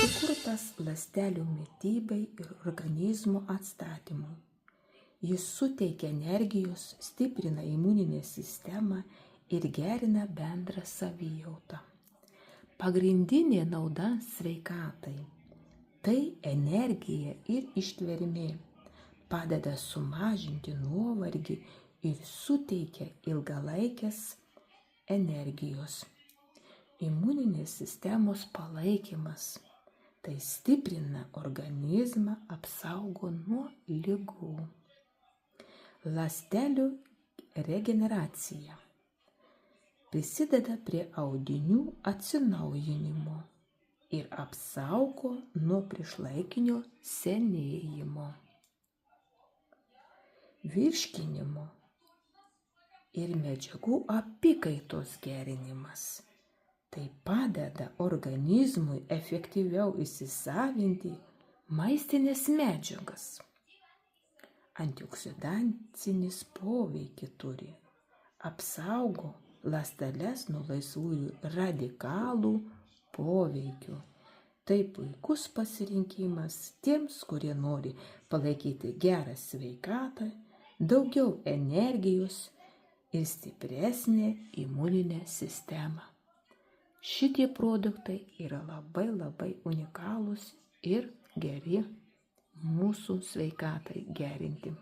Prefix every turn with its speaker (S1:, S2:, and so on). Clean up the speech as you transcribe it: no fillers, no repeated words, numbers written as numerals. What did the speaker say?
S1: Sukurtas ląstelių mitybai ir organizmo atstatymui. Jis suteikia energijos, stiprina imuninę sistemą ir gerina bendrą savijautą. Pagrindinė nauda sveikatai – tai energija ir ištvermė, padeda sumažinti nuovargį ir suteikia ilgalaikės energijos. Imuninės sistemos palaikymas – tai stiprina organizmą, apsaugo nuo ligų. Ląstelių regeneracija prisideda prie audinių atsinaujinimo ir apsaugo nuo priešlaikinio senėjimo. Virškinimo ir medžiagų apykaitos gerinimas. Tai padeda organizmui efektyviau įsisavinti maistines medžiagas. Antioksidacinis poveikį turi, apsaugo ląsteles nuo laisvųjų radikalų poveikių. Tai puikus pasirinkimas tiems, kurie nori palaikyti gerą sveikatą, daugiau energijos ir stipresnę imuninę sistemą. Šitie produktai yra labai unikalūs ir geri mūsų sveikatai gerinti.